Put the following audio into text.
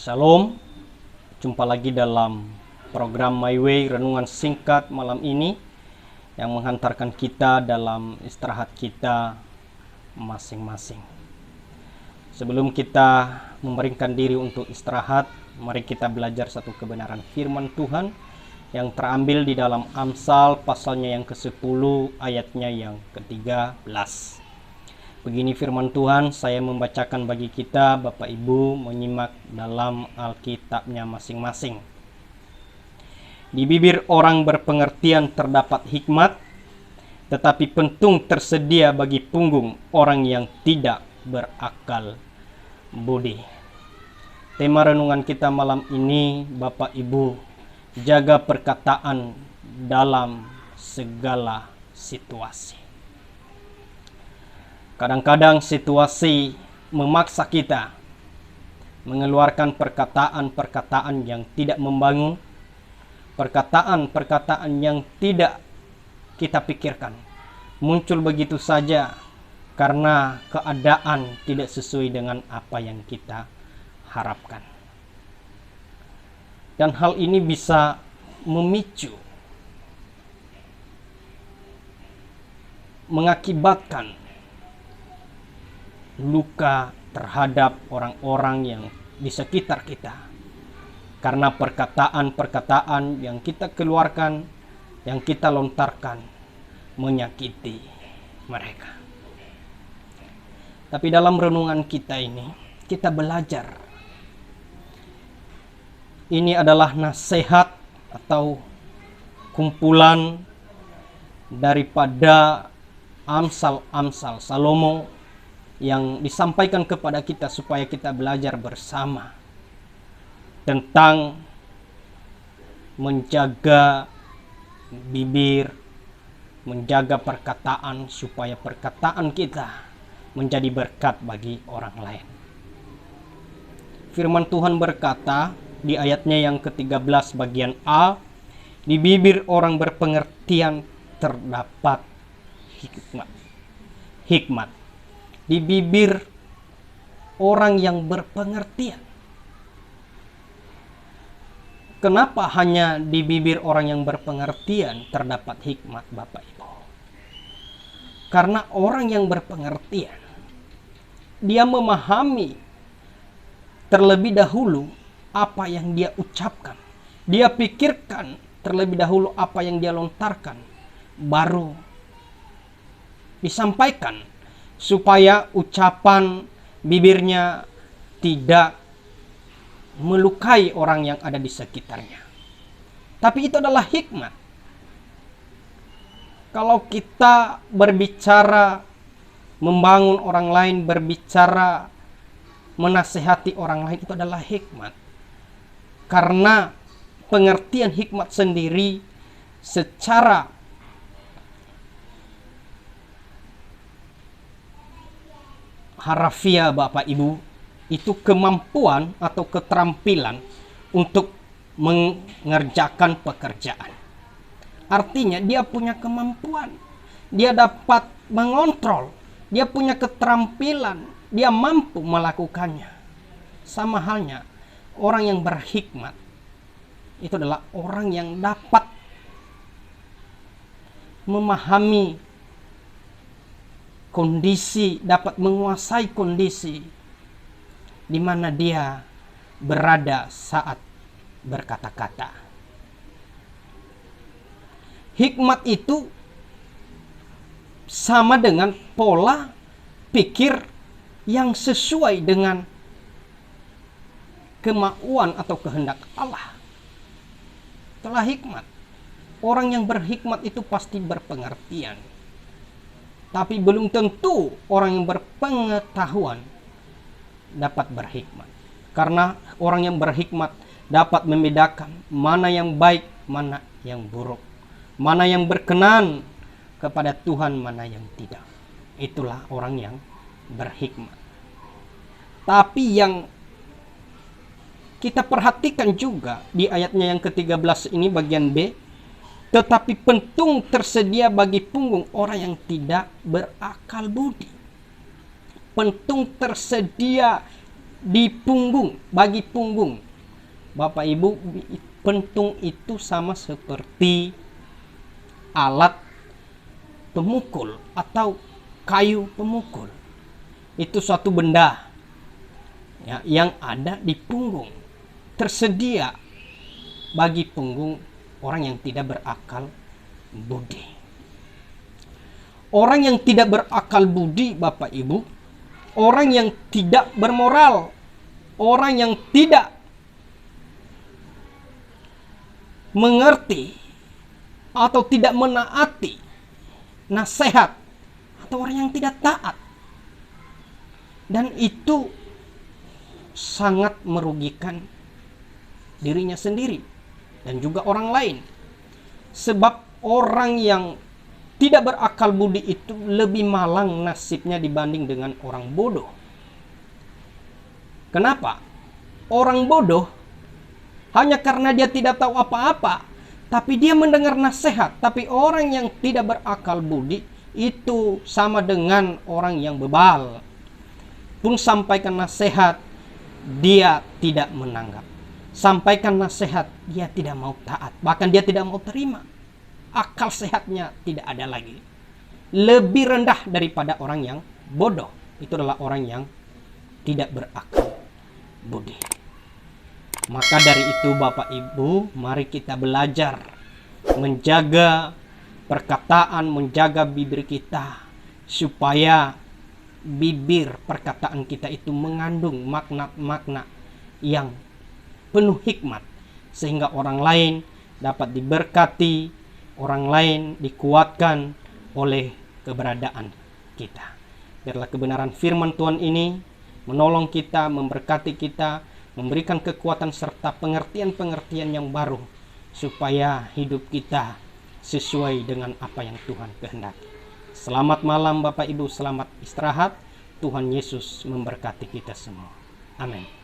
Shalom, jumpa lagi dalam program My Way Renungan Singkat malam ini yang menghantarkan kita dalam istirahat kita masing-masing. Sebelum kita memeringkan diri untuk istirahat, mari kita belajar satu kebenaran firman Tuhan yang terambil di dalam Amsal pasalnya yang ke-10 ayatnya yang ke-13. Begini firman Tuhan, saya membacakan bagi kita, Bapak Ibu menyimak dalam Alkitabnya masing-masing. Di bibir orang berpengertian terdapat hikmat, tetapi pentung tersedia bagi punggung orang yang tidak berakal budi. Tema renungan kita malam ini, Bapak Ibu, jaga perkataan dalam segala situasi. Kadang-kadang situasi memaksa kita mengeluarkan perkataan-perkataan yang tidak membangun, perkataan-perkataan yang tidak kita pikirkan. Muncul begitu saja karena keadaan tidak sesuai dengan apa yang kita harapkan. Dan hal ini bisa memicu, mengakibatkan luka terhadap orang-orang yang di sekitar kita karena perkataan-perkataan yang kita keluarkan, yang kita lontarkan menyakiti mereka. Tapi dalam renungan kita ini, kita belajar ini adalah nasihat atau kumpulan daripada Amsal-Amsal Salomo yang disampaikan kepada kita supaya kita belajar bersama tentang menjaga bibir, menjaga perkataan supaya perkataan kita menjadi berkat bagi orang lain. Firman Tuhan berkata di ayatnya yang ke-13 bagian A, di bibir orang berpengertian terdapat hikmat. Di bibir orang yang berpengertian. Kenapa hanya di bibir orang yang berpengertian terdapat hikmat, Bapak Ibu? Karena orang yang berpengertian, dia memahami terlebih dahulu apa yang dia ucapkan. Dia pikirkan terlebih dahulu apa yang dia lontarkan, baru disampaikan, supaya ucapan bibirnya tidak melukai orang yang ada di sekitarnya. Tapi itu adalah hikmat. Kalau kita berbicara membangun orang lain, berbicara menasehati orang lain, itu adalah hikmat. Karena pengertian hikmat sendiri secara harafiah, Bapak Ibu, itu kemampuan atau keterampilan untuk mengerjakan pekerjaan. Artinya dia punya kemampuan, dia dapat mengontrol, dia punya keterampilan, dia mampu melakukannya. Sama halnya orang yang berhikmat itu adalah orang yang dapat memahami kondisi, dapat menguasai kondisi di mana dia berada saat berkata-kata. Hikmat itu sama dengan pola pikir yang sesuai dengan kemauan atau kehendak Allah. Itulah hikmat. Orang yang berhikmat itu pasti berpengertian. Tapi belum tentu orang yang berpengetahuan dapat berhikmat. Karena orang yang berhikmat dapat membedakan mana yang baik, mana yang buruk. Mana yang berkenan kepada Tuhan, mana yang tidak. Itulah orang yang berhikmat. Tapi yang kita perhatikan juga di ayatnya yang ke-13 ini bagian B, tetapi pentung tersedia bagi punggung orang yang tidak berakal budi. Pentung tersedia di punggung, bagi punggung. Bapak Ibu, pentung itu sama seperti alat pemukul atau kayu pemukul. Itu suatu benda ya, yang ada di punggung, tersedia bagi punggung orang yang tidak berakal budi. Orang yang tidak berakal budi, Bapak Ibu, orang yang tidak bermoral, orang yang tidak mengerti atau tidak menaati nasihat, atau orang yang tidak taat, dan itu sangat merugikan dirinya sendiri dan juga orang lain. Sebab orang yang tidak berakal budi itu lebih malang nasibnya dibanding dengan orang bodoh. Kenapa? Orang bodoh hanya karena dia tidak tahu apa-apa, tapi dia mendengar nasihat. Tapi orang yang tidak berakal budi itu sama dengan orang yang bebal. Pun sampaikan nasihat, dia tidak menanggap. Sampaikan nasihat, dia tidak mau taat. Bahkan dia tidak mau terima. Akal sehatnya tidak ada lagi. Lebih rendah daripada orang yang bodoh. Itu adalah orang yang tidak berakal budi. Maka dari itu Bapak Ibu, mari kita belajar menjaga perkataan, menjaga bibir kita, supaya bibir perkataan kita itu mengandung makna-makna yang penuh hikmat, sehingga orang lain dapat diberkati, orang lain dikuatkan oleh keberadaan kita. Biarlah kebenaran firman Tuhan ini menolong kita, memberkati kita, memberikan kekuatan serta pengertian-pengertian yang baru, supaya hidup kita sesuai dengan apa yang Tuhan kehendaki. Selamat malam Bapak Ibu, selamat istirahat. Tuhan Yesus memberkati kita semua. Amin.